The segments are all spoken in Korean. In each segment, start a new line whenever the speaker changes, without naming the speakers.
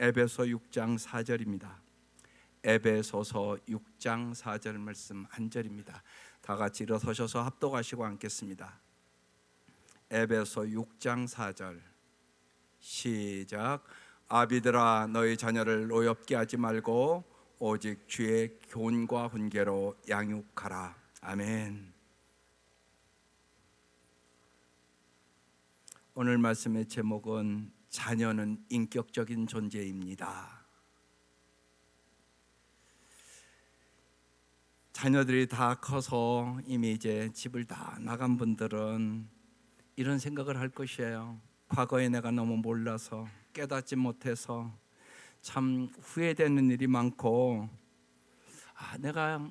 에베소 6장 4절입니다. 에베소서 6장 4절 말씀 한 절입니다. 다 같이 일어서셔서 합독하시고 앉겠습니다. 에베소 6장 4절 시작. 아비들아 너희 자녀를 노엽게 하지 말고 오직 주의 교훈과 훈계로 양육하라. 아멘. 오늘 말씀의 제목은 자녀는 인격적인 존재입니다. 자녀들이 다 커서 이미 이제 집을 다 나간 분들은 이런 생각을 할 것이에요. 과거에 내가 너무 몰라서 깨닫지 못해서 참 후회되는 일이 많고, 내가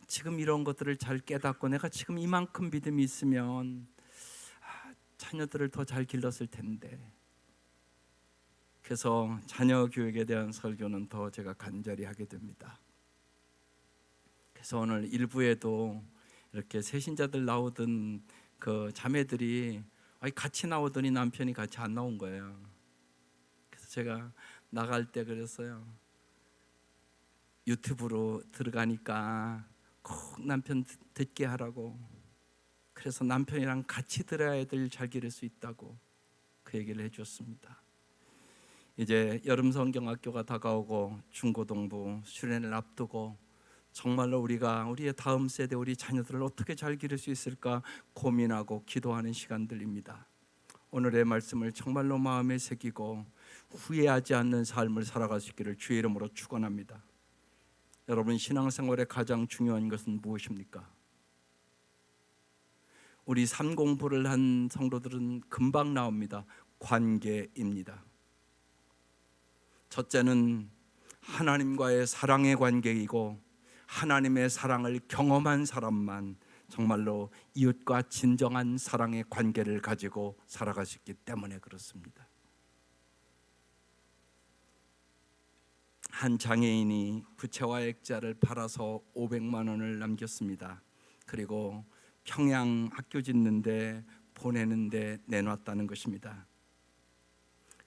지금 이런 것들을 잘 깨닫고 내가 지금 이만큼 믿음이 있으면 자녀들을 더 잘 길렀을 텐데. 그래서 자녀 교육에 대한 설교는 더 제가 간절히 하게 됩니다. 그래서 오늘 일부에도 이렇게 새신자들 나오던 그 자매들이 같이 나오더니 남편이 같이 안 나온 거예요. 그래서 제가 나갈 때 그랬어요. 유튜브로 들어가니까 꼭 남편 듣게 하라고. 그래서 남편이랑 같이 들어야 애들 잘 기를 수 있다고 그 얘기를 해주었습니다. 이제 여름 성경학교가 다가오고 중고등부 수련을 앞두고 정말로 우리가 우리의 다음 세대 우리 자녀들을 어떻게 잘 기를 수 있을까 고민하고 기도하는 시간들입니다. 오늘의 말씀을 정말로 마음에 새기고 후회하지 않는 삶을 살아갈 수 있기를 주의 이름으로 축원합니다. 여러분, 신앙생활의 가장 중요한 것은 무엇입니까? 우리 삶 공부를 한 성도들은 금방 나옵니다. 관계입니다. 첫째는 하나님과의 사랑의 관계이고, 하나님의 사랑을 경험한 사람만 정말로 이웃과 진정한 사랑의 관계를 가지고 살아갈 수 있기 때문에 그렇습니다. 한 장애인이 부채와 액자를 팔아서 500만 원을 남겼습니다. 그리고 평양 학교 짓는데 보내는데 내놨다는 것입니다.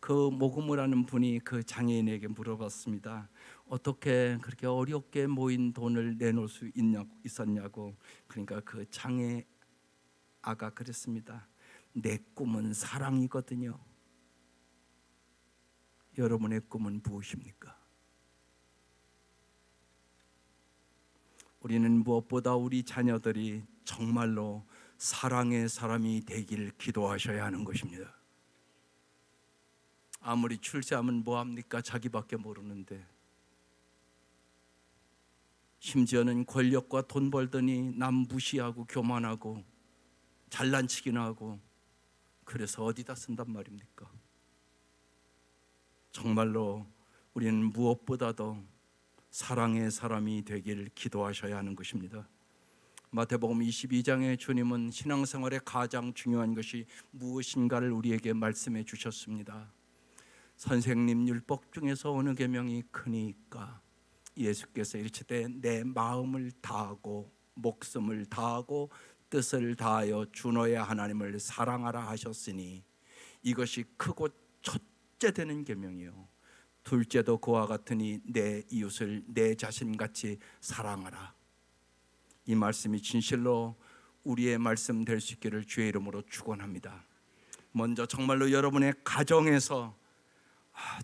그 모금을 하는 분이 그 장애인에게 물어봤습니다. 어떻게 그렇게 어렵게 모인 돈을 내놓을 수 있었냐고. 그러니까 그 장애아가 그랬습니다. 내 꿈은 사랑이거든요. 여러분의 꿈은 무엇입니까? 우리는 무엇보다 우리 자녀들이 정말로 사랑의 사람이 되길 기도하셔야 하는 것입니다. 아무리 출세하면 뭐합니까? 자기밖에 모르는데. 심지어는 권력과 돈 벌더니 남 무시하고 교만하고 잘난치기나 하고, 그래서 어디다 쓴단 말입니까? 정말로 우리는 무엇보다도 사랑의 사람이 되길 기도하셔야 하는 것입니다. 마태복음 22장에 주님은 신앙생활의 가장 중요한 것이 무엇인가를 우리에게 말씀해 주셨습니다. 선생님, 율법 중에서 어느 계명이 크니까? 예수께서 이르시되 내 마음을 다하고 목숨을 다하고 뜻을 다하여 주 너의 하나님을 사랑하라 하셨으니 이것이 크고 첫째 되는 계명이요 둘째도 그와 같으니 내 이웃을 내 자신같이 사랑하라. 이 말씀이 진실로 우리의 말씀 될 수 있기를 주의 이름으로 축원합니다. 먼저 정말로 여러분의 가정에서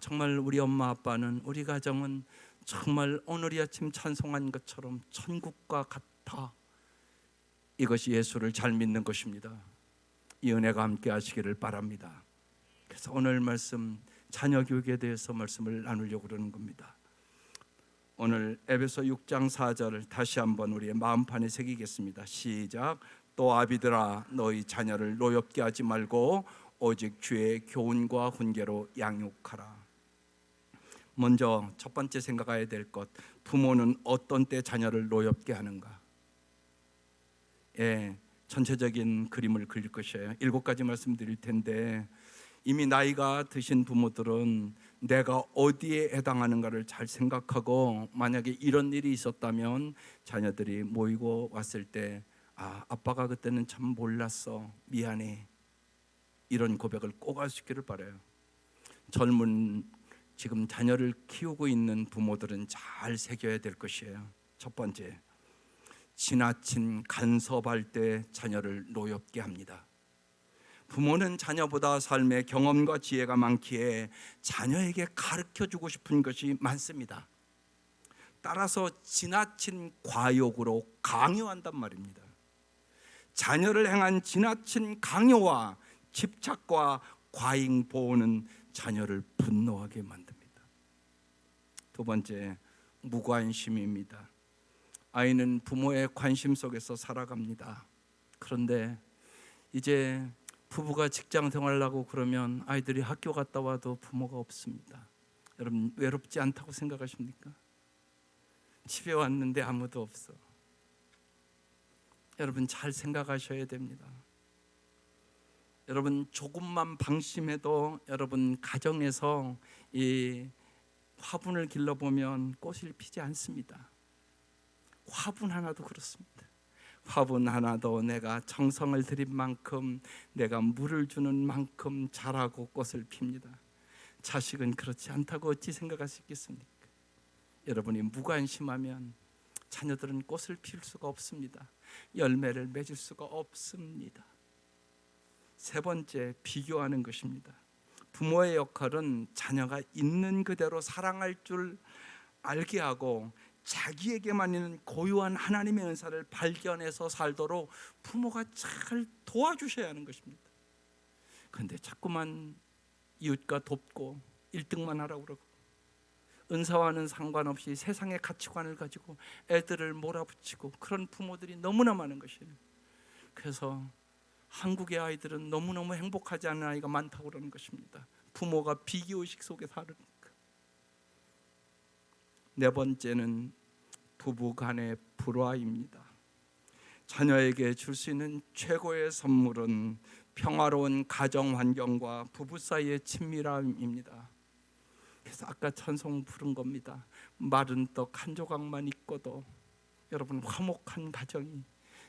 정말 우리 엄마 아빠는, 우리 가정은 정말 오늘 이 아침 찬송한 것처럼 천국과 같아. 이것이 예수를 잘 믿는 것입니다. 이 은혜가 함께 하시기를 바랍니다. 그래서 오늘 말씀 자녀 교육에 대해서 말씀을 나누려고 그러는 겁니다. 오늘 에베소 6장 4절을 다시 한번 우리의 마음판에 새기겠습니다. 시작. 또 아비들아 너희 자녀를 노엽게 하지 말고 오직 주의 교훈과 훈계로 양육하라. 먼저 첫 번째 생각해야 될 것, 부모는 어떤 때 자녀를 노엽게 하는가? 전체적인 그림을 그릴 것이에요. 7가지 말씀드릴 텐데, 이미 나이가 드신 부모들은 내가 어디에 해당하는가를 잘 생각하고, 만약에 이런 일이 있었다면 자녀들이 모이고 왔을 때 아빠가 그때는 참 몰랐어, 미안해, 이런 고백을 꼭 할 수 있기를 바라요. 젊은 지금 자녀를 키우고 있는 부모들은 잘 새겨야 될 것이에요. 첫 번째, 지나친 간섭할 때 자녀를 노엽게 합니다. 부모는 자녀보다 삶의 경험과 지혜가 많기에 자녀에게 가르쳐주고 싶은 것이 많습니다. 따라서 지나친 과욕으로 강요한단 말입니다. 자녀를 향한 지나친 강요와 집착과 과잉 보호는 자녀를 분노하게 만듭니다. 두 번째, 무관심입니다. 아이는 부모의 관심 속에서 살아갑니다. 그런데 이제 부부가 직장 생활하고 그러면 아이들이 학교 갔다 와도 부모가 없습니다. 여러분, 외롭지 않다고 생각하십니까? 집에 왔는데 아무도 없어. 여러분, 잘 생각하셔야 됩니다. 여러분, 조금만 방심해도 여러분 가정에서 이 화분을 길러보면 꽃을 피지 않습니다. 화분 하나도 그렇습니다. 화분 하나도 내가 정성을 들인 만큼, 내가 물을 주는 만큼 자라고 꽃을 핍니다. 자식은 그렇지 않다고 어찌 생각할 수 있겠습니까? 여러분이 무관심하면 자녀들은 꽃을 피울 수가 없습니다. 열매를 맺을 수가 없습니다. 세 번째, 비교하는 것입니다. 부모의 역할은 자녀가 있는 그대로 사랑할 줄 알게 하고 자기에게만 있는 고유한 하나님의 은사를 발견해서 살도록 부모가 잘 도와주셔야 하는 것입니다. 그런데 자꾸만 이웃과 돕고 1등만 하라고 그러고 은사와는 상관없이 세상의 가치관을 가지고 애들을 몰아붙이고 그런 부모들이 너무나 많은 것이에요. 그래서 한국의 아이들은 너무너무 행복하지 않은 아이가 많다고 그러는 것입니다. 부모가 비교의식 속에 살으니까. 네 번째는 부부 간의 불화입니다. 자녀에게 줄 수 있는 최고의 선물은 평화로운 가정 환경과 부부 사이의 친밀함입니다. 그래서 아까 찬송 부른 겁니다. 마른 떡 한 조각만 있고도 여러분, 화목한 가정이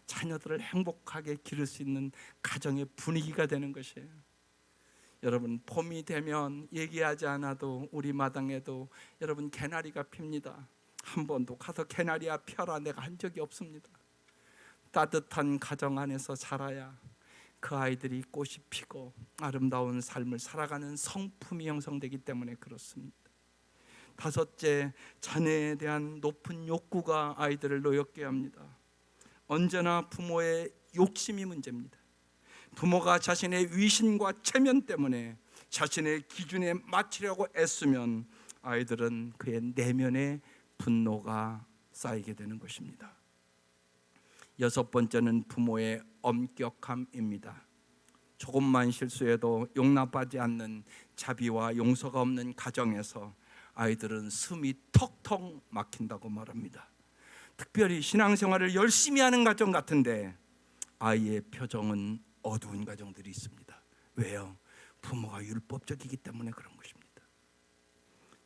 자녀들을 행복하게 기를 수 있는 가정의 분위기가 되는 것이에요. 여러분, 봄이 되면 얘기하지 않아도 우리 마당에도 여러분 개나리가 핍니다. 한 번도 가서 개나리야 펴라 내가 한 적이 없습니다. 따뜻한 가정 안에서 자라야 그 아이들이 꽃이 피고 아름다운 삶을 살아가는 성품이 형성되기 때문에 그렇습니다. 다섯째, 자녀에 대한 높은 욕구가 아이들을 노엽게 합니다. 언제나 부모의 욕심이 문제입니다. 부모가 자신의 위신과 체면 때문에 자신의 기준에 맞추려고 애쓰면 아이들은 그의 내면의 분노가 쌓이게 되는 것입니다. 여섯 번째는 부모의 엄격함입니다. 조금만 실수해도 용납하지 않는 자비와 용서가 없는 가정에서 아이들은 숨이 턱턱 막힌다고 말합니다. 특별히 신앙생활을 열심히 하는 가정 같은데 아이의 표정은 어두운 가정들이 있습니다. 왜요? 부모가 율법적이기 때문에 그런 것입니다.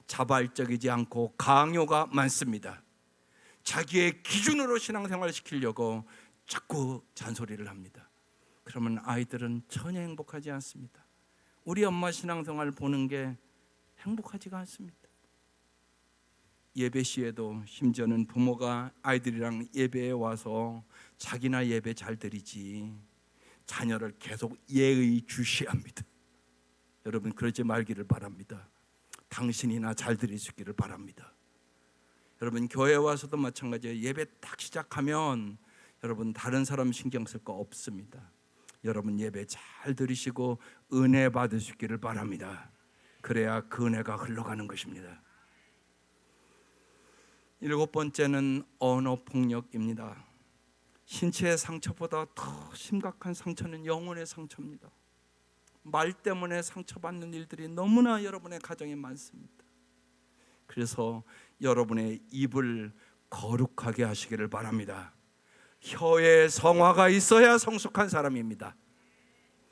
자발적이지 않고 강요가 많습니다. 자기의 기준으로 신앙생활을 시키려고 자꾸 잔소리를 합니다. 그러면 아이들은 전혀 행복하지 않습니다. 우리 엄마 신앙생활 보는 게 행복하지가 않습니다. 예배 시에도 심지어는 부모가 아이들이랑 예배에 와서 자기나 예배 잘 드리지 자녀를 계속 예의주시합니다. 여러분, 그러지 말기를 바랍니다. 당신이나 잘 드릴 수 있기를 바랍니다. 여러분, 교회 와서도 마찬가지예요. 예배 딱 시작하면 여러분 다른 사람 신경 쓸 거 없습니다. 여러분 예배 잘 드리시고 은혜 받으시기를 바랍니다. 그래야 그 은혜가 흘러가는 것입니다. 일곱 번째는 언어폭력입니다. 신체의 상처보다 더 심각한 상처는 영혼의 상처입니다. 말 때문에 상처받는 일들이 너무나 여러분의 가정에 많습니다. 그래서 여러분의 입을 거룩하게 하시기를 바랍니다. 혀에 성화가 있어야 성숙한 사람입니다.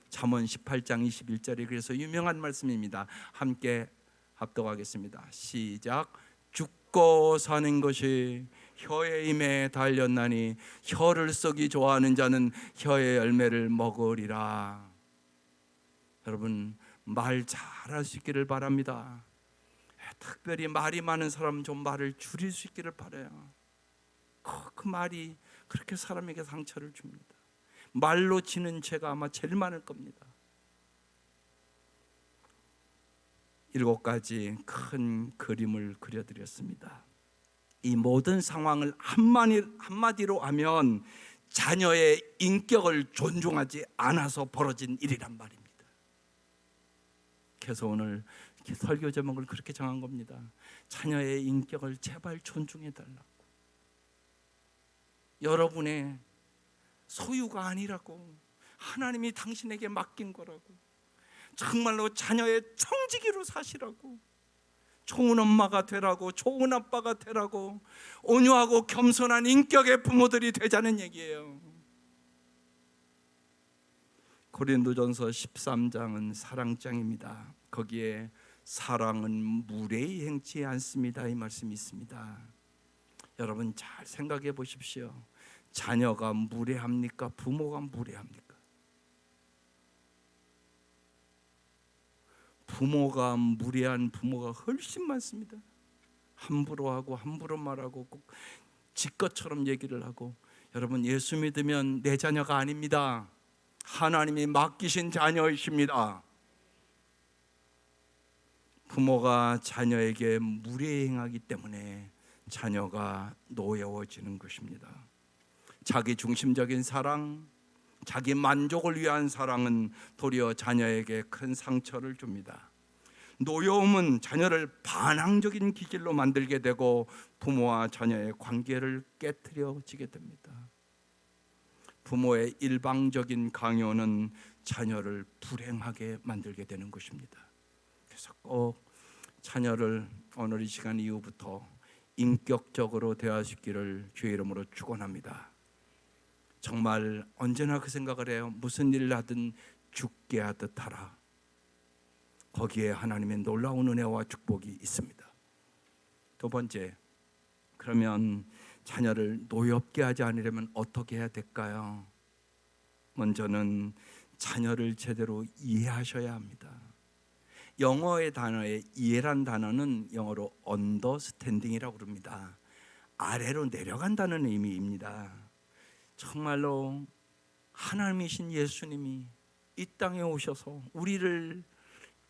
잠언 18장 21절이 그래서 유명한 말씀입니다. 함께 합독하겠습니다. 시작. 죽고 사는 것이 혀의 힘에 달렸나니 혀를 썩이 좋아하는 자는 혀의 열매를 먹으리라. 여러분, 말 잘할 수 있기를 바랍니다. 특별히 말이 많은 사람은 좀 말을 줄일 수 있기를 바라요. 그 말이 그렇게 사람에게 상처를 줍니다. 말로 지는 죄가 아마 제일 많을 겁니다. 7가지 큰 그림을 그려드렸습니다. 이 모든 상황을 한마디로 하면 자녀의 인격을 존중하지 않아서 벌어진 일이란 말입니다. 그래서 오늘 설교 제목을 그렇게 정한 겁니다. 자녀의 인격을 제발 존중해 달라고. 여러분의 소유가 아니라고, 하나님이 당신에게 맡긴 거라고, 정말로 자녀의 청지기로 사시라고, 좋은 엄마가 되라고, 좋은 아빠가 되라고, 온유하고 겸손한 인격의 부모들이 되자는 얘기예요. 고린도전서 13장은 사랑장입니다. 거기에 사랑은 무례히 행치 않습니다, 이 말씀이 있습니다. 여러분 잘 생각해 보십시오. 자녀가 무례합니까? 부모가 무례합니까? 부모가 무례한 부모가 훨씬 많습니다. 함부로 하고 함부로 말하고 꼭 지 것처럼 얘기를 하고. 여러분, 예수 믿으면 내 자녀가 아닙니다. 하나님이 맡기신 자녀이십니다. 부모가 자녀에게 무례히 행하기 때문에 자녀가 노여워지는 것입니다. 자기 중심적인 사랑, 자기 만족을 위한 사랑은 도리어 자녀에게 큰 상처를 줍니다. 노여움은 자녀를 반항적인 기질로 만들게 되고 부모와 자녀의 관계를 깨트려지게 됩니다. 부모의 일방적인 강요는 자녀를 불행하게 만들게 되는 것입니다. 그래서 꼭 자녀를 오늘 이 시간 이후부터 인격적으로 대하시기를 주의 이름으로 축원합니다. 정말 언제나 그 생각을 해요. 무슨 일을 하든 죽게 하듯 하라. 거기에 하나님의 놀라운 은혜와 축복이 있습니다. 두 번째, 그러면 자녀를 노엽게 하지 않으려면 어떻게 해야 될까요? 먼저는 자녀를 제대로 이해하셔야 합니다. 영어의 단어에 이해란 단어는 영어로 understanding이라고 부릅니다. 아래로 내려간다는 의미입니다. 정말로 하나님이신 예수님이 이 땅에 오셔서 우리를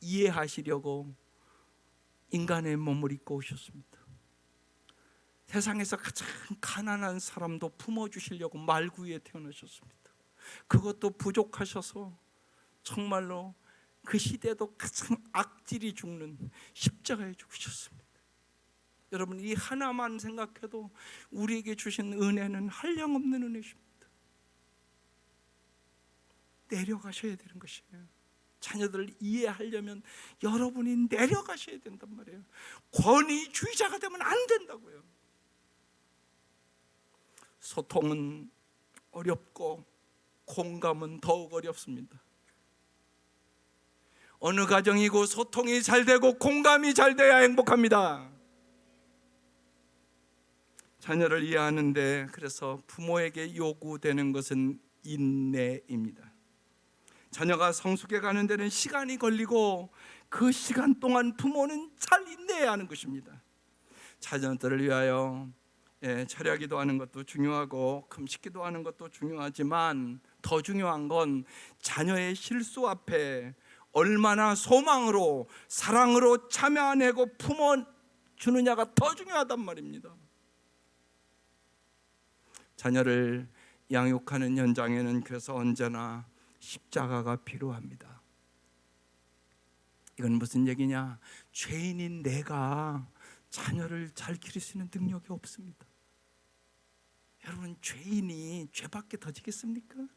이해하시려고 인간의 몸을 입고 오셨습니다. 세상에서 가장 가난한 사람도 품어주시려고 말구이에 태어나셨습니다. 그것도 부족하셔서 정말로 그 시대도 가장 악질이 죽는 십자가에 죽으셨습니다. 여러분, 이 하나만 생각해도 우리에게 주신 은혜는 한량없는 은혜십니다. 내려가셔야 되는 것이에요. 자녀들을 이해하려면 여러분이 내려가셔야 된단 말이에요. 권위주의자가 되면 안 된다고요. 소통은 어렵고 공감은 더욱 어렵습니다. 어느 가정이고 소통이 잘 되고 공감이 잘 돼야 행복합니다. 자녀를 이해하는데 그래서 부모에게 요구되는 것은 인내입니다. 자녀가 성숙해 가는 데는 시간이 걸리고 그 시간 동안 부모는 잘 인내해야 하는 것입니다. 자녀들을 위하여 철야기도 하는 것도 중요하고 금식기도 하는 것도 중요하지만 더 중요한 건 자녀의 실수 앞에 얼마나 소망으로 사랑으로 참여하고 품어 주느냐가 더 중요하단 말입니다. 자녀를 양육하는 현장에는 그래서 언제나 십자가가 필요합니다. 이건 무슨 얘기냐? 죄인인 내가 자녀를 잘 기를 수 있는 능력이 없습니다. 여러분, 죄인이 죄밖에 더 지겠습니까?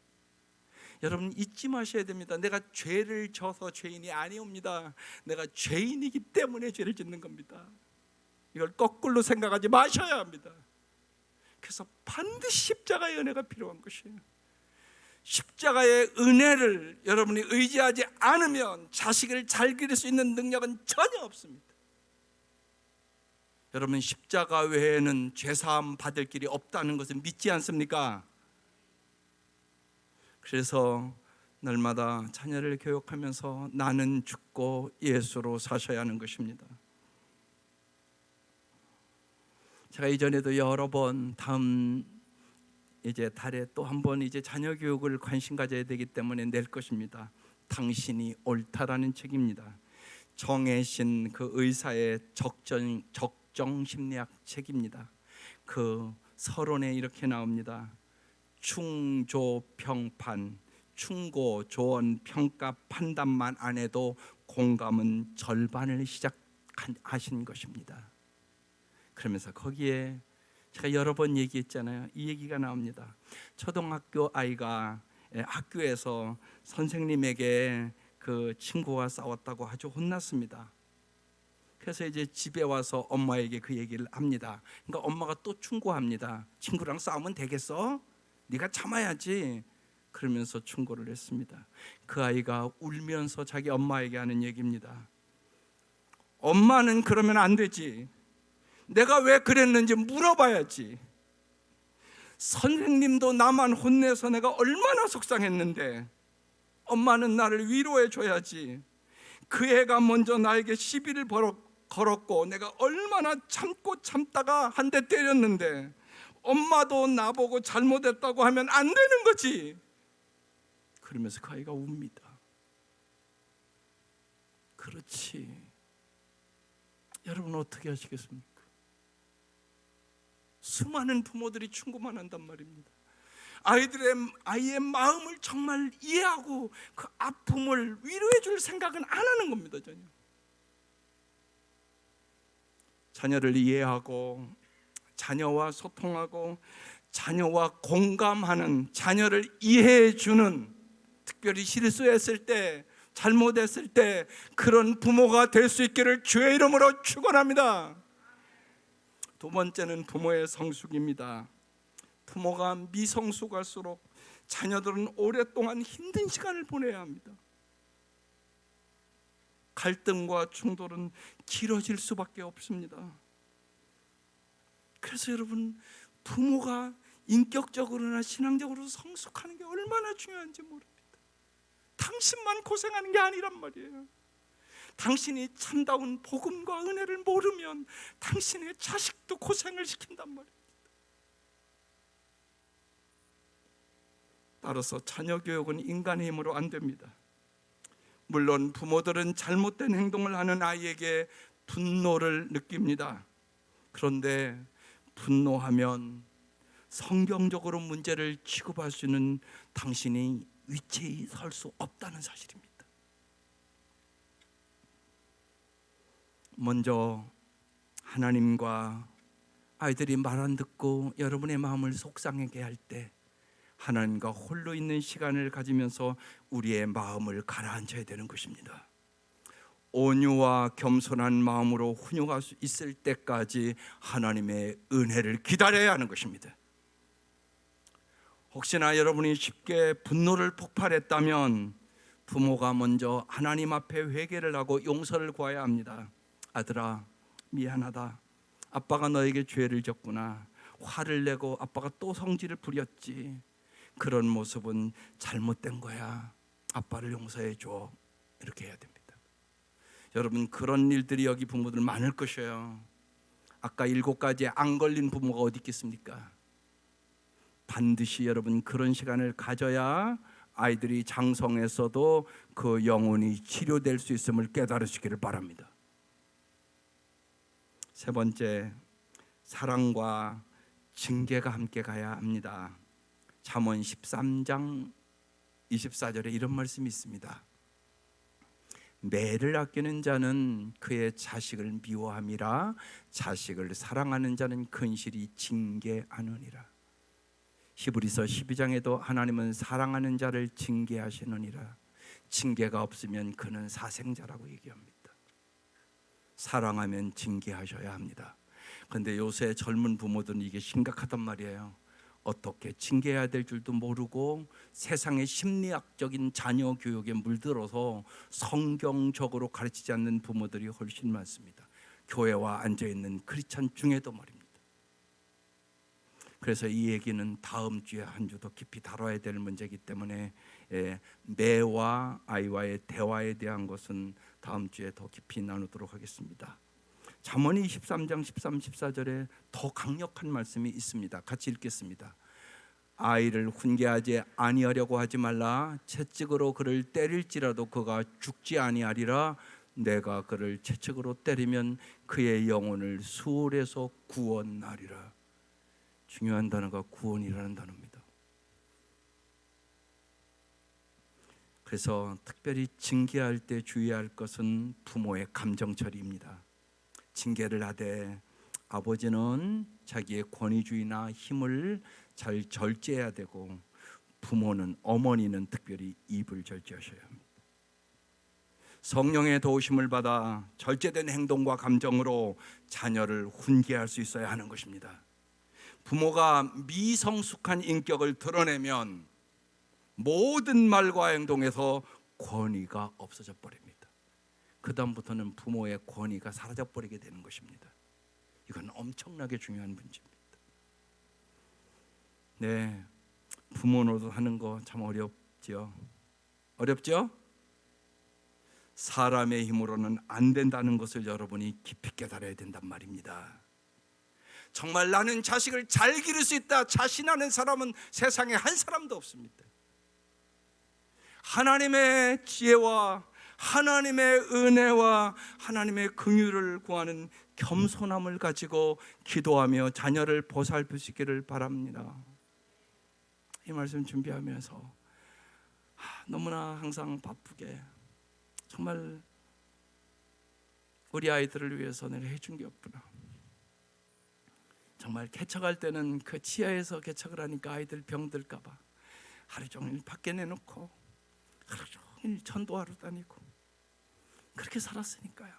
여러분 잊지 마셔야 됩니다. 내가 죄를 져서 죄인이 아니옵니다. 내가 죄인이기 때문에 죄를 짓는 겁니다. 이걸 거꾸로 생각하지 마셔야 합니다. 그래서 반드시 십자가의 은혜가 필요한 것이에요. 십자가의 은혜를 여러분이 의지하지 않으면 자식을 잘 기를 수 있는 능력은 전혀 없습니다. 여러분, 십자가 외에는 죄사함 받을 길이 없다는 것을 믿지 않습니까? 그래서 날마다 자녀를 교육하면서 나는 죽고 예수로 사셔야 하는 것입니다. 제가 이전에도 여러 번 다음 이제 달에 또 한 번 이제 자녀 교육을 관심 가져야 되기 때문에 낼 것입니다. 당신이 옳다라는 책입니다. 정혜신 그 의사의 적정 심리학 책입니다. 그 서론에 이렇게 나옵니다. 충조평판, 충고, 조언, 평가, 판단만 안 해도 공감은 절반을 시작하신 것입니다. 그러면서 거기에 제가 여러 번 얘기했잖아요. 이 얘기가 나옵니다. 초등학교 아이가 학교에서 선생님에게 그 친구와 싸웠다고 아주 혼났습니다. 그래서 이제 집에 와서 엄마에게 그 얘기를 합니다. 그러니까 엄마가 또 충고합니다. 친구랑 싸우면 되겠어? 네가 참아야지. 그러면서 충고를 했습니다. 그 아이가 울면서 자기 엄마에게 하는 얘기입니다. 엄마는 그러면 안 되지. 내가 왜 그랬는지 물어봐야지. 선생님도 나만 혼내서 내가 얼마나 속상했는데 엄마는 나를 위로해 줘야지. 그 애가 먼저 나에게 시비를 걸었고 내가 얼마나 참다가 한 대 때렸는데 엄마도 나보고 잘못했다고 하면 안 되는 거지. 그러면서 그 아이가 웁니다. 그렇지. 여러분 어떻게 하시겠습니까? 수많은 부모들이 충고만 한단 말입니다. 아이의 마음을 정말 이해하고 그 아픔을 위로해 줄 생각은 안 하는 겁니다. 전혀. 자녀를 이해하고 자녀와 소통하고 자녀와 공감하는, 자녀를 이해해 주는, 특별히 실수했을 때, 잘못했을 때 그런 부모가 될 수 있기를 주의 이름으로 축원합니다. 두 번째는 부모의 성숙입니다. 부모가 미성숙할수록 자녀들은 오랫동안 힘든 시간을 보내야 합니다. 갈등과 충돌은 길어질 수밖에 없습니다. 그래서 여러분, 부모가 인격적으로나 신앙적으로 성숙하는 게 얼마나 중요한지 모릅니다. 당신만 고생하는 게 아니란 말이에요. 당신이 참다운 복음과 은혜를 모르면 당신의 자식도 고생을 시킨단 말입니다. 따라서 자녀 교육은 인간의 힘으로 안 됩니다. 물론 부모들은 잘못된 행동을 하는 아이에게 분노를 느낍니다. 그런데 분노하면 성경적으로 문제를 취급할 수 있는 당신이 위치에 설 수 없다는 사실입니다. 먼저 하나님과 아이들이 말 안 듣고 여러분의 마음을 속상하게 할 때 하나님과 홀로 있는 시간을 가지면서 우리의 마음을 가라앉혀야 되는 것입니다. 온유와 겸손한 마음으로 훈육할 수 있을 때까지 하나님의 은혜를 기다려야 하는 것입니다. 혹시나 여러분이 쉽게 분노를 폭발했다면 부모가 먼저 하나님 앞에 회개를 하고 용서를 구해야 합니다. 아들아, 미안하다. 아빠가 너에게 죄를 졌구나. 화를 내고 아빠가 또 성질을 부렸지. 그런 모습은 잘못된 거야. 아빠를 용서해 줘. 이렇게 해야 됩니다. 여러분, 그런 일들이 여기 부모들 많을 것이에요. 아까 7가지에 안 걸린 부모가 어디 있겠습니까? 반드시 여러분 그런 시간을 가져야 아이들이 장성했어도 그 영혼이 치료될 수 있음을 깨달으시기를 바랍니다. 세 번째, 사랑과 징계가 함께 가야 합니다. 잠언 13장 24절에 이런 말씀이 있습니다. 매를 아끼는 자는 그의 자식을 미워함이라 자식을 사랑하는 자는 근실히 징계하느니라. 히브리서 12장에도 하나님은 사랑하는 자를 징계하시느니라. 징계가 없으면 그는 사생자라고 얘기합니다. 사랑하면 징계하셔야 합니다. 그런데 요새 젊은 부모들은 이게 심각하단 말이에요. 어떻게 징계해야 될 줄도 모르고 세상의 심리학적인 자녀 교육에 물들어서 성경적으로 가르치지 않는 부모들이 훨씬 많습니다. 교회와 앉아있는 크리스찬 중에도 말입니다. 그래서 이 얘기는 다음 주에 한 주 더 깊이 다뤄야 될 문제이기 때문에 매와 아이와의 대화에 대한 것은 다음 주에 더 깊이 나누도록 하겠습니다. 잠언이 23장 13, 14절에 더 강력한 말씀이 있습니다. 같이 읽겠습니다. 아이를 훈계하지 아니하려고 하지 말라. 채찍으로 그를 때릴지라도 그가 죽지 아니하리라. 내가 그를 채찍으로 때리면 그의 영혼을 수월에서 구원하리라. 중요한 단어가 구원이라는 단어입니다. 그래서 특별히 징계할 때 주의할 것은 부모의 감정 처리입니다. 징계를 하되 아버지는 자기의 권위주의나 힘을 잘 절제해야 되고, 부모는, 어머니는 특별히 입을 절제하셔야 합니다. 성령의 도우심을 받아 절제된 행동과 감정으로 자녀를 훈계할 수 있어야 하는 것입니다. 부모가 미성숙한 인격을 드러내면 모든 말과 행동에서 권위가 없어져 버립니다. 그 다음부터는 부모의 권위가 사라져 버리게 되는 것입니다. 이건 엄청나게 중요한 문제입니다. 네, 부모 노릇하는 거 참 어렵죠. 어렵죠? 사람의 힘으로는 안 된다는 것을 여러분이 깊이 깨달아야 된단 말입니다. 정말 나는 자식을 잘 기를 수 있다 자신하는 사람은 세상에 한 사람도 없습니다. 하나님의 지혜와 하나님의 은혜와 하나님의 긍휼을 구하는 겸손함을 가지고 기도하며 자녀를 보살피시기를 바랍니다. 이 말씀 준비하면서 너무나 항상 바쁘게 정말 우리 아이들을 위해서 내가 해준 게 없구나. 정말 개척할 때는 그 지하에서 개척을 하니까 아이들 병들까 봐 하루 종일 밖에 내놓고 하루 종일 전도하러 다니고 그렇게 살았으니까요.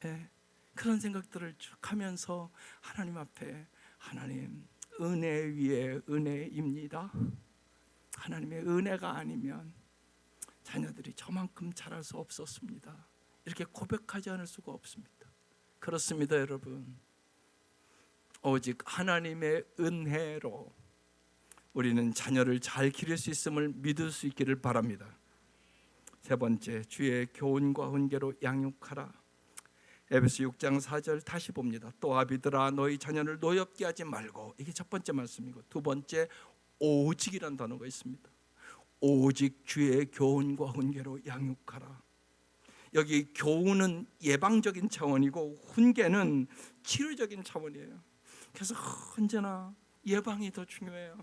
네, 그런 생각들을 쭉 하면서 하나님 앞에, 하나님 은혜 위에 은혜입니다. 하나님의 은혜가 아니면 자녀들이 저만큼 자랄 수 없었습니다. 이렇게 고백하지 않을 수가 없습니다. 그렇습니다, 여러분. 오직 하나님의 은혜로 우리는 자녀를 잘 기를 수 있음을 믿을 수 있기를 바랍니다. 세 번째, 주의 교훈과 훈계로 양육하라. 에베소 6장 4절 다시 봅니다. 또 아비들아 너희 자녀를 노엽게 하지 말고, 이게 첫 번째 말씀이고, 두 번째 오직이라는 단어가 있습니다. 오직 주의 교훈과 훈계로 양육하라. 여기 교훈은 예방적인 차원이고 훈계는 치료적인 차원이에요. 그래서 언제나 예방이 더 중요해요.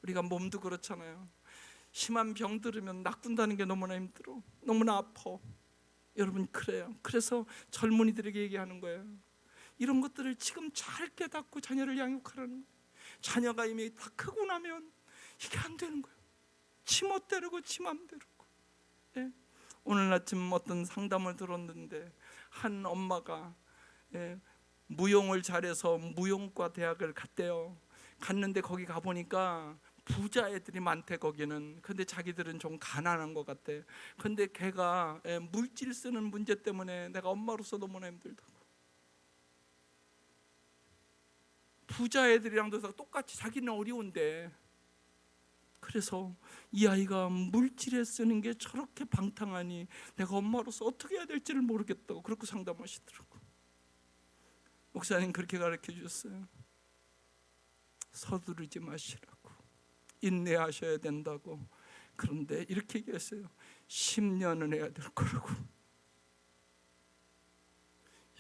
우리가 몸도 그렇잖아요. 심한 병 들으면 낚둔다는 게 너무나 힘들어, 너무나 아파. 여러분 그래요. 그래서 젊은이들에게 얘기하는 거예요. 이런 것들을 지금 잘 깨닫고 자녀를 양육하라는 거예요. 자녀가 이미 다 크고 나면 이게 안 되는 거예요. 지 멋대로고 지 맘대로고. 예? 오늘 아침 어떤 상담을 들었는데 한 엄마가 무용을 잘해서 무용과 대학을 갔대요. 갔는데 거기 가보니까 부자 애들이 많대 거기는. 근데 자기들은 좀 가난한 것 같대. 근데 걔가 물질 쓰는 문제 때문에 내가 엄마로서 너무나 힘들다고. 부자 애들이랑도 똑같이 자기는 어려운데, 그래서 이 아이가 물질에 쓰는 게 저렇게 방탕하니 내가 엄마로서 어떻게 해야 될지를 모르겠다고 그렇게 상담하시더라고. 목사님 그렇게 가르쳐 주셨어요. 서두르지 마시라고, 인내하셔야 된다고. 그런데 이렇게 얘기했어요. 10년은 해야 될 거라고.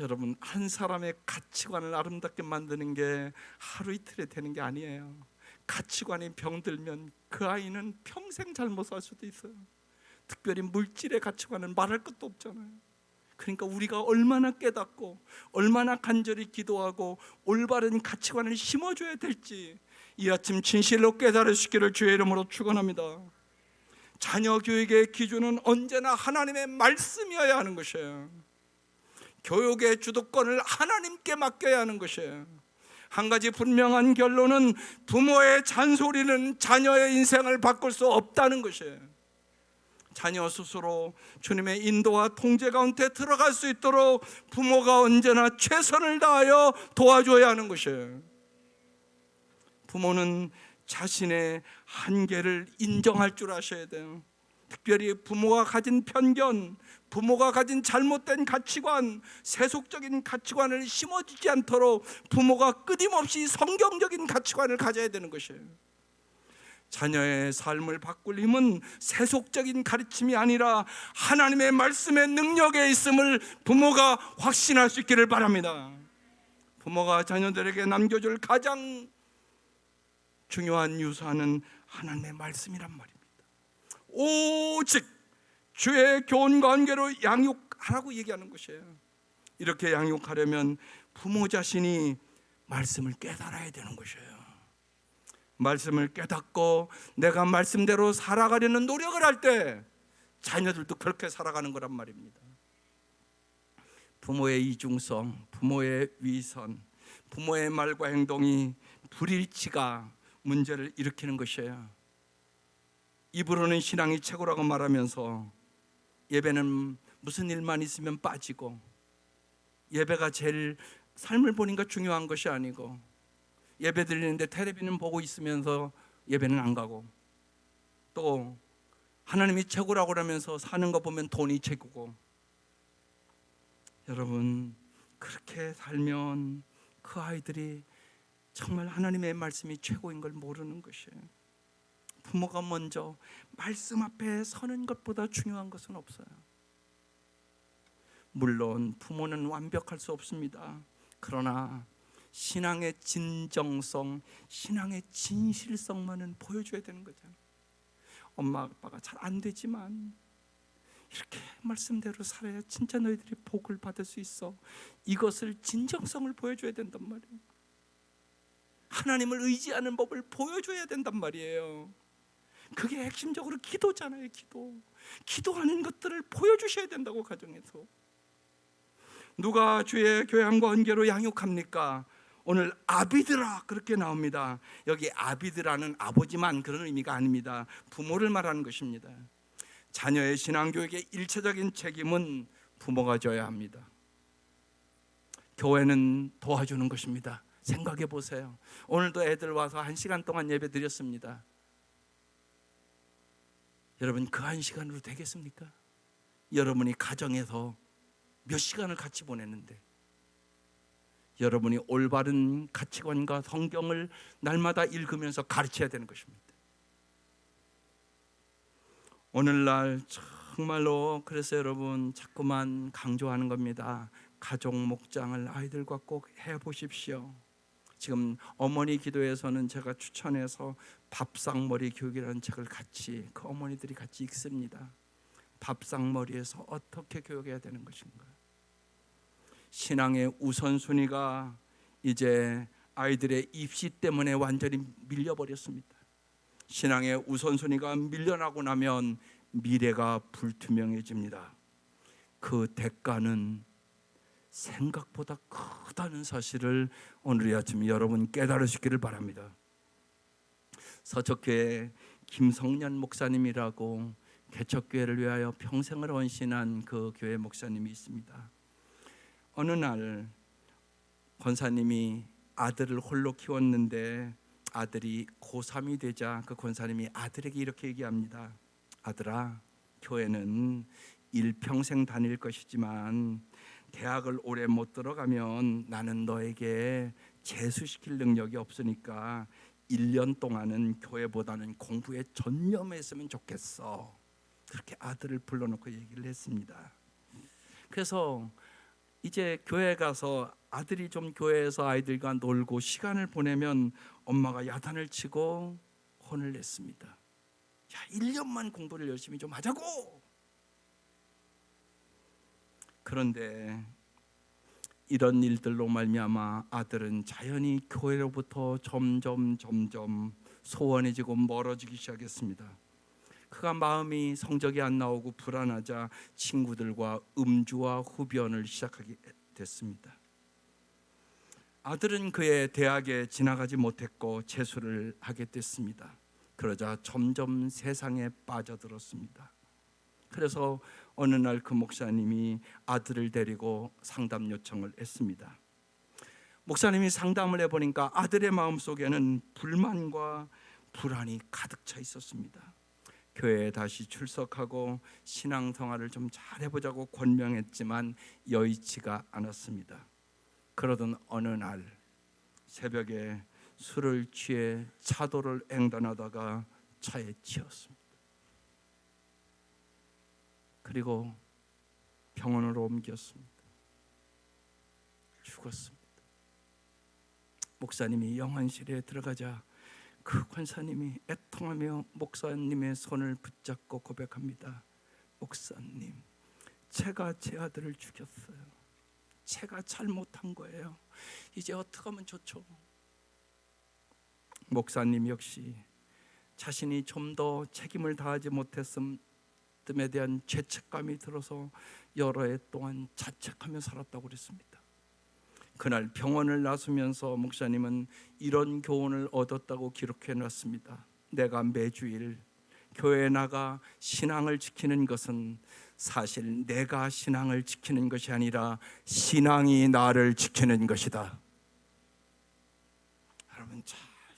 여러분, 한 사람의 가치관을 아름답게 만드는 게 하루 이틀에 되는 게 아니에요. 가치관이 병들면 그 아이는 평생 잘못 살 수도 있어요. 특별히 물질의 가치관은 말할 것도 없잖아요. 그러니까 우리가 얼마나 깨닫고 얼마나 간절히 기도하고 올바른 가치관을 심어줘야 될지 이 아침 진실로 깨달으시기를 주의 이름으로 축원합니다. 자녀 교육의 기준은 언제나 하나님의 말씀이어야 하는 것이에요. 교육의 주도권을 하나님께 맡겨야 하는 것이에요. 한 가지 분명한 결론은 부모의 잔소리는 자녀의 인생을 바꿀 수 없다는 것이에요. 자녀 스스로 주님의 인도와 통제 가운데 들어갈 수 있도록 부모가 언제나 최선을 다하여 도와줘야 하는 것이에요. 부모는 자신의 한계를 인정할 줄 아셔야 돼요. 특별히 부모가 가진 편견, 부모가 가진 잘못된 가치관, 세속적인 가치관을 심어주지 않도록 부모가 끊임없이 성경적인 가치관을 가져야 되는 것이에요. 자녀의 삶을 바꿀 힘은 세속적인 가르침이 아니라 하나님의 말씀의 능력에 있음을 부모가 확신할 수 있기를 바랍니다. 부모가 자녀들에게 남겨줄 가장 중요한 유산은 하나님의 말씀이란 말입니다. 오직 주의 교훈 관계로 양육하라고 얘기하는 것이에요. 이렇게 양육하려면 부모 자신이 말씀을 깨달아야 되는 것이에요. 말씀을 깨닫고 내가 말씀대로 살아가려는 노력을 할 때 자녀들도 그렇게 살아가는 거란 말입니다. 부모의 이중성, 부모의 위선, 부모의 말과 행동이 불일치가 문제를 일으키는 것이에요. 입으로는 신앙이 최고라고 말하면서 예배는 무슨 일만 있으면 빠지고, 예배가 제일 삶을 보니까 중요한 것이 아니고, 예배 드리는데 텔레비는 보고 있으면서 예배는 안 가고, 또 하나님이 최고라고 그러면서 사는 거 보면 돈이 최고고. 여러분, 그렇게 살면 그 아이들이 정말 하나님의 말씀이 최고인 걸 모르는 것이에요. 부모가 먼저 말씀 앞에 서는 것보다 중요한 것은 없어요. 물론 부모는 완벽할 수 없습니다. 그러나 신앙의 진정성, 신앙의 진실성만은 보여줘야 되는 거잖아요. 엄마 아빠가 잘 안 되지만 이렇게 말씀대로 살아야 진짜 너희들이 복을 받을 수 있어. 이것을 진정성을 보여줘야 된단 말이에요. 하나님을 의지하는 법을 보여줘야 된단 말이에요. 그게 핵심적으로 기도잖아요. 기도하는 것들을 보여주셔야 된다고. 가정에서 누가 주의 교양 관계로 양육합니까? 오늘 아비드라 그렇게 나옵니다. 여기 아비드라는 아버지만 그런 의미가 아닙니다. 부모를 말하는 것입니다. 자녀의 신앙교육의 일차적인 책임은 부모가 져야 합니다. 교회는 도와주는 것입니다. 생각해 보세요. 오늘도 애들 와서 1시간 동안 예배 드렸습니다. 여러분, 그 1시간으로 되겠습니까? 여러분이 가정에서 몇 시간을 같이 보냈는데, 여러분이 올바른 가치관과 성경을 날마다 읽으면서 가르쳐야 되는 것입니다. 오늘날 정말로 그래서 여러분 자꾸만 강조하는 겁니다. 가족 목장을 아이들과 꼭 해보십시오. 지금 어머니 기도에서는 제가 추천해서 밥상머리 교육이라는 책을 같이 그 어머니들이 같이 읽습니다. 밥상머리에서 어떻게 교육해야 되는 것인가. 신앙의 우선순위가 이제 아이들의 입시 때문에 완전히 밀려버렸습니다. 신앙의 우선순위가 밀려나고 나면 미래가 불투명해집니다. 그 대가는 생각보다 크다는 사실을 오늘 이 아침 여러분 깨달으시기를 바랍니다. 서초교회 김성년 목사님이라고 개척교회를 위하여 평생을 헌신한 그 교회 목사님이 있습니다. 어느 날 권사님이 아들을 홀로 키웠는데 아들이 고3이 되자 그 권사님이 아들에게 이렇게 얘기합니다. 아들아, 교회는 일평생 다닐 것이지만 대학을 오래 못 들어가면 나는 너에게 재수시킬 능력이 없으니까 1년 동안은 교회보다는 공부에 전념했으면 좋겠어. 그렇게 아들을 불러놓고 얘기를 했습니다. 그래서 이제 교회 가서 아들이 좀 교회에서 아이들과 놀고 시간을 보내면 엄마가 야단을 치고 혼을 냈습니다. 야, 1년만 공부를 열심히 좀 하자고. 그런데 이런 일들로 말미암아 아들은 자연히 교회로부터 점점 소원해지고 멀어지기 시작했습니다. 그가 마음이 성적이 안 나오고 불안하자 친구들과 음주와 흡연을 시작하게 됐습니다. 아들은 그의 대학에 지나가지 못했고 재수를 하게 됐습니다. 그러자 점점 세상에 빠져들었습니다. 그래서 어느 날 그 목사님이 아들을 데리고 상담 요청을 했습니다. 목사님이 상담을 해보니까 아들의 마음속에는 불만과 불안이 가득 차 있었습니다. 교회에 다시 출석하고 신앙생활을 좀 잘해보자고 권명했지만 여의치가 않았습니다. 그러던 어느 날 새벽에 술을 취해 차도를 횡단하다가 차에 치였습니다. 그리고 병원으로 옮겼습니다. 죽었습니다. 목사님이 영안실에 들어가자 그 권사님이 애통하며 목사님의 손을 붙잡고 고백합니다. 목사님, 제가 제 아들을 죽였어요. 제가 잘못한 거예요. 이제 어떻게 하면 좋죠? 목사님 역시 자신이 좀 더 책임을 다하지 못했음에 대한 죄책감이 들어서 여러 해 동안 자책하며 살았다고 그랬습니다. 그날 병원을 나서면서 목사님은 이런 교훈을 얻었다고 기록해 놨습니다. 내가 매주일 교회에 나가 신앙을 지키는 것은 사실 내가 신앙을 지키는 것이 아니라 신앙이 나를 지키는 것이다. 여러분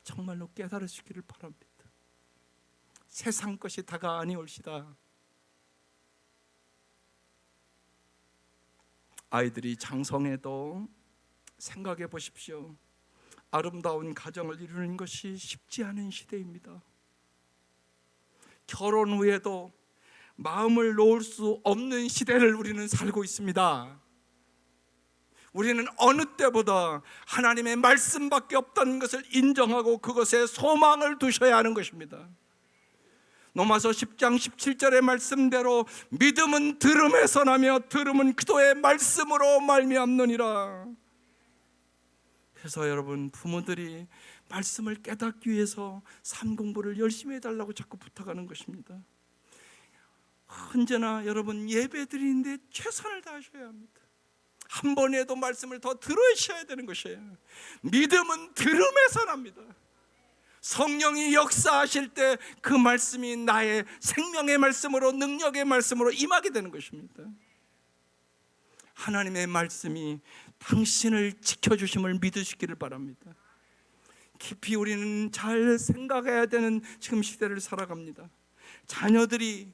정말로 깨달으시기를 바랍니다. 세상 것이 다가 아니올시다. 아이들이 장성해도 생각해 보십시오. 아름다운 가정을 이루는 것이 쉽지 않은 시대입니다. 결혼 후에도 마음을 놓을 수 없는 시대를 우리는 살고 있습니다. 우리는 어느 때보다 하나님의 말씀밖에 없다는 것을 인정하고 그것에 소망을 두셔야 하는 것입니다. 로마서 10장 17절의 말씀대로 믿음은 들음에서 나며 들음은 그도의 말씀으로 말미암느니라. 그래서 여러분, 부모들이 말씀을 깨닫기 위해서 삶 공부를 열심히 해달라고 자꾸 부탁하는 것입니다. 언제나 여러분 예배 드리는데 최선을 다하셔야 합니다. 한 번에도 말씀을 더 들으셔야 되는 것이에요. 믿음은 들음에서 납니다. 성령이 역사하실 때 그 말씀이 나의 생명의 말씀으로, 능력의 말씀으로 임하게 되는 것입니다. 하나님의 말씀이 당신을 지켜주심을 믿으시기를 바랍니다. 깊이 우리는 잘 생각해야 되는 지금 시대를 살아갑니다. 자녀들이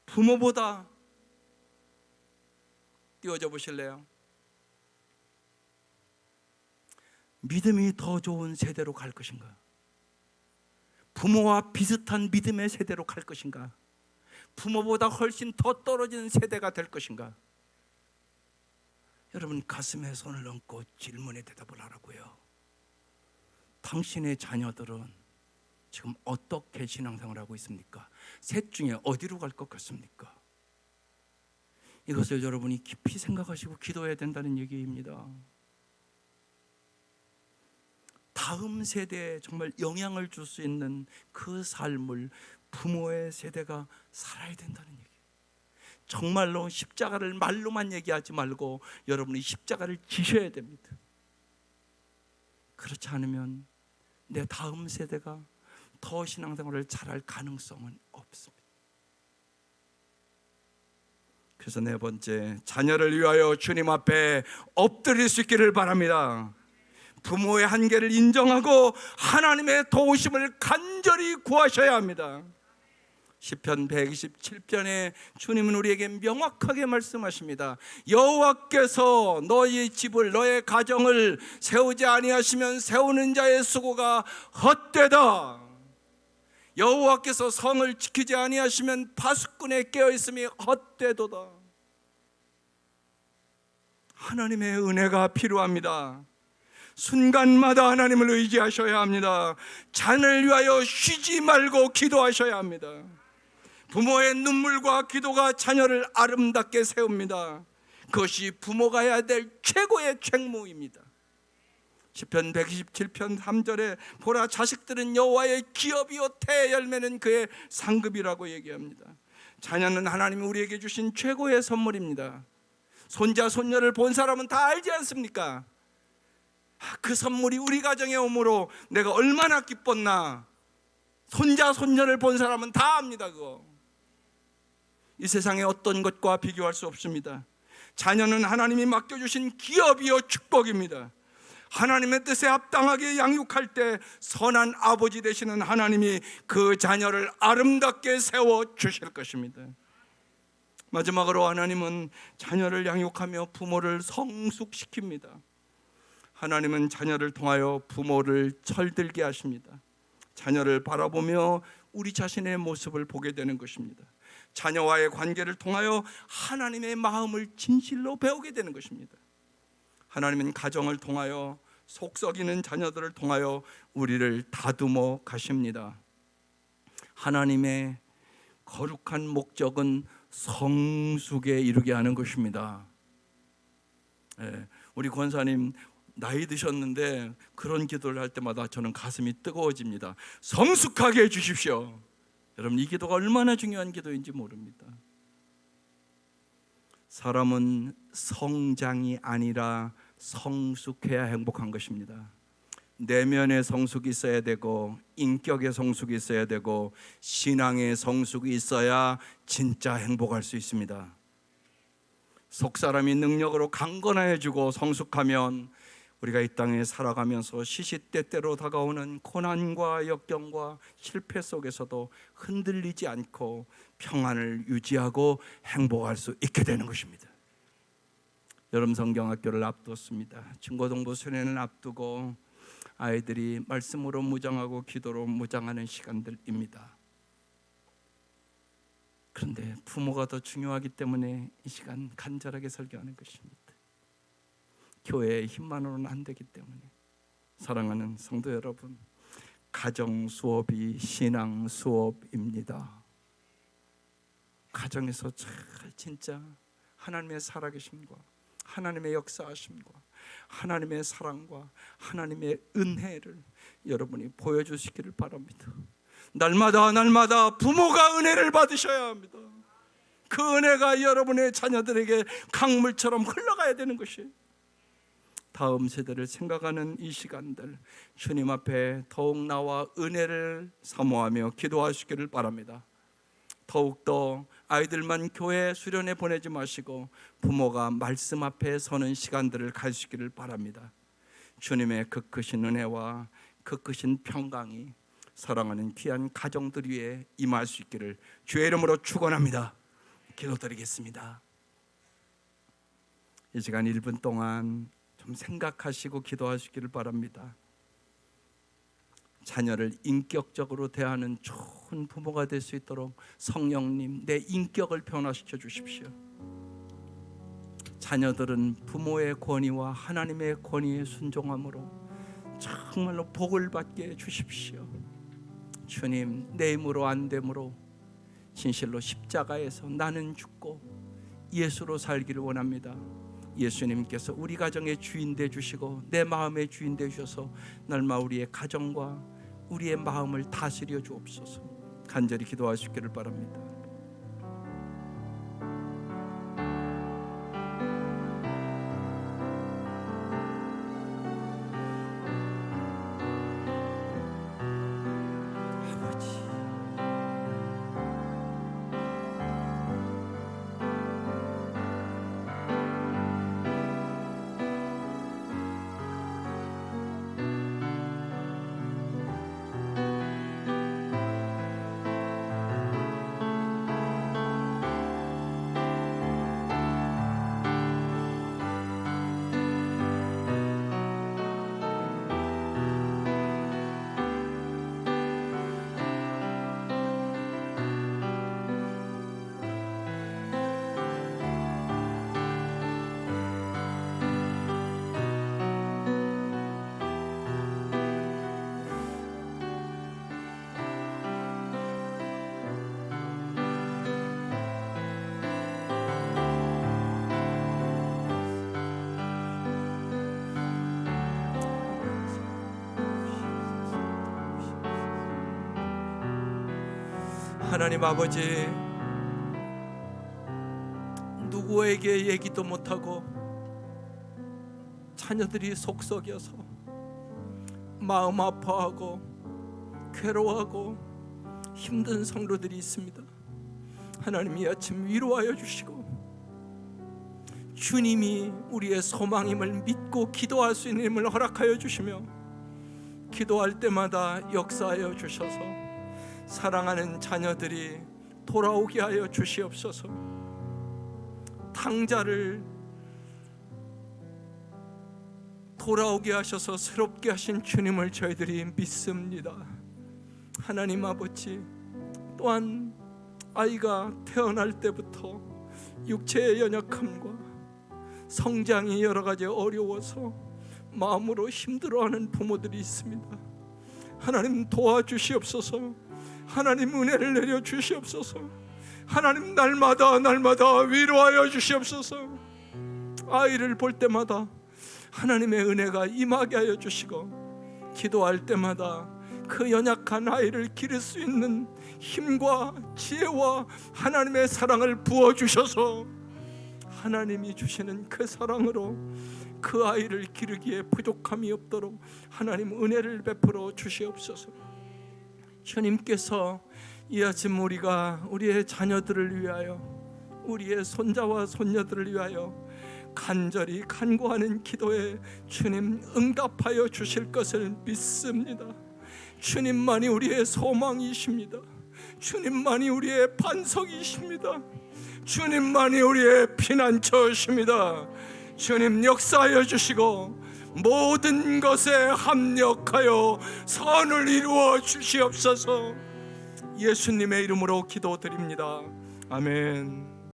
부모보다, 띄워져 보실래요? 믿음이 더 좋은 세대로 갈 것인가? 부모와 비슷한 믿음의 세대로 갈 것인가? 부모보다 훨씬 더 떨어진 세대가 될 것인가? 여러분, 가슴에 손을 얹고 질문에 대답을 하라고요. 당신의 자녀들은 지금 어떻게 신앙생활을 하고 있습니까? 셋 중에 어디로 갈 것 같습니까? 이것을 여러분이 깊이 생각하시고 기도해야 된다는 얘기입니다. 다음 세대에 정말 영향을 줄 수 있는 그 삶을 부모의 세대가 살아야 된다는 얘기예요. 정말로 십자가를 말로만 얘기하지 말고 여러분이 십자가를 지셔야 됩니다. 그렇지 않으면 내 다음 세대가 더 신앙생활을 잘할 가능성은 없습니다. 그래서 네 번째, 자녀를 위하여 주님 앞에 엎드릴 수 있기를 바랍니다. 부모의 한계를 인정하고 하나님의 도우심을 간절히 구하셔야 합니다. 시편 127편에 주님은 우리에게 명확하게 말씀하십니다. 여호와께서 너희 집을, 너의 가정을 세우지 아니하시면 세우는 자의 수고가 헛되다. 여호와께서 성을 지키지 아니하시면 파수꾼의 깨어있음이 헛되도다. 하나님의 은혜가 필요합니다. 순간마다 하나님을 의지하셔야 합니다. 자녀를 위하여 쉬지 말고 기도하셔야 합니다. 부모의 눈물과 기도가 자녀를 아름답게 세웁니다. 그것이 부모가 해야 될 최고의 책무입니다. 시편 127편 3절에 보라, 자식들은 여호와의 기업이요 태의 열매는 그의 상급이라고 얘기합니다. 자녀는 하나님이 우리에게 주신 최고의 선물입니다. 손자 손녀를 본 사람은 다 알지 않습니까? 그 선물이 우리 가정에 오므로 내가 얼마나 기뻤나. 손자 손녀를 본 사람은 다 압니다. 그거 이 세상의 어떤 것과 비교할 수 없습니다. 자녀는 하나님이 맡겨주신 기업이요 축복입니다. 하나님의 뜻에 합당하게 양육할 때 선한 아버지 되시는 하나님이 그 자녀를 아름답게 세워 주실 것입니다. 마지막으로 하나님은 자녀를 양육하며 부모를 성숙시킵니다. 하나님은 자녀를 통하여 부모를 철들게 하십니다. 자녀를 바라보며 우리 자신의 모습을 보게 되는 것입니다. 자녀와의 관계를 통하여 하나님의 마음을 진실로 배우게 되는 것입니다. 하나님은 가정을 통하여 속 썩이는 자녀들을 통하여 우리를 다듬어 가십니다. 하나님의 거룩한 목적은 성숙에 이르게 하는 것입니다. 우리 권사님 나이 드셨는데 그런 기도를 할 때마다 저는 가슴이 뜨거워집니다. 성숙하게 해주십시오. 여러분, 이 기도가 얼마나 중요한 기도인지 모릅니다. 사람은 성장이 아니라 성숙해야 행복한 것입니다. 내면의 성숙이 있어야 되고, 인격의 성숙이 있어야 되고, 신앙의 성숙이 있어야 진짜 행복할 수 있습니다. 속사람이 능력으로 강건해지고 성숙하면 우리가 이 땅에 살아가면서 시시때때로 다가오는 고난과 역경과 실패 속에서도 흔들리지 않고 평안을 유지하고 행복할 수 있게 되는 것입니다. 여름 성경학교를 앞뒀습니다. 중고등부 수련을 앞두고 아이들이 말씀으로 무장하고 기도로 무장하는 시간들입니다. 그런데 부모가 더 중요하기 때문에 이 시간 간절하게 설교하는 것입니다. 교회의 힘만으로는 안 되기 때문에. 사랑하는 성도 여러분, 가정 수업이 신앙 수업입니다. 가정에서 잘 진짜 하나님의 살아계심과 하나님의 역사하심과 하나님의 사랑과 하나님의 은혜를 여러분이 보여주시기를 바랍니다. 날마다 부모가 은혜를 받으셔야 합니다. 그 은혜가 여러분의 자녀들에게 강물처럼 흘러가야 되는 것이에요. 다음 세대를 생각하는 이 시간들, 주님 앞에 더욱 나와 은혜를 사모하며 기도하시기를 바랍니다. 더욱더 아이들만 교회 수련회 보내지 마시고 부모가 말씀 앞에 서는 시간들을 가지시기를 바랍니다. 주님의 그 크신 은혜와 그 크신 평강이 사랑하는 귀한 가정들 위에 임할 수 있기를 주의 이름으로 축원합니다. 기도드리겠습니다. 이 시간 1분 동안 좀 생각하시고 기도하시기를 바랍니다. 자녀를 인격적으로 대하는 좋은 부모가 될 수 있도록 성령님, 내 인격을 변화시켜 주십시오. 자녀들은 부모의 권위와 하나님의 권위에 순종함으로 정말로 복을 받게 해 주십시오. 주님, 내 힘으로 안 됨으로 진실로 십자가에서 나는 죽고 예수로 살기를 원합니다. 예수님께서 우리 가정의 주인 되 주시고 내 마음의 주인 되 주셔서 날마 우리의 가정과 우리의 마음을 다스려 주옵소서. 간절히 기도하시기를 바랍니다. 하나님 아버지, 누구에게 얘기도 못하고 자녀들이 속썩여서 마음 아파하고 괴로워하고 힘든 성도들이 있습니다. 하나님, 이 아침 위로하여 주시고 주님이 우리의 소망임을 믿고 기도할 수 있는 힘을 허락하여 주시며, 기도할 때마다 역사하여 주셔서 사랑하는 자녀들이 돌아오게 하여 주시옵소서. 탕자를 돌아오게 하셔서 새롭게 하신 주님을 저희들이 믿습니다. 하나님 아버지, 또한 아이가 태어날 때부터 육체의 연약함과 성장이 여러 가지 어려워서 마음으로 힘들어하는 부모들이 있습니다. 하나님 도와주시옵소서. 하나님 은혜를 내려 주시옵소서. 하나님 날마다 위로하여 주시옵소서. 아이를 볼 때마다 하나님의 은혜가 임하게 하여 주시고, 기도할 때마다 그 연약한 아이를 기를 수 있는 힘과 지혜와 하나님의 사랑을 부어주셔서 하나님이 주시는 그 사랑으로 그 아이를 기르기에 부족함이 없도록 하나님 은혜를 베풀어 주시옵소서. 주님께서 이 아침 우리가 우리의 자녀들을 위하여, 우리의 손자와 손녀들을 위하여 간절히 간구하는 기도에 주님 응답하여 주실 것을 믿습니다. 주님만이 우리의 소망이십니다. 주님만이 우리의 반석이십니다. 주님만이 우리의 피난처이십니다. 주님 역사하여 주시고 모든 것에 합력하여 선을 이루어 주시옵소서. 예수님의 이름으로 기도드립니다. 아멘.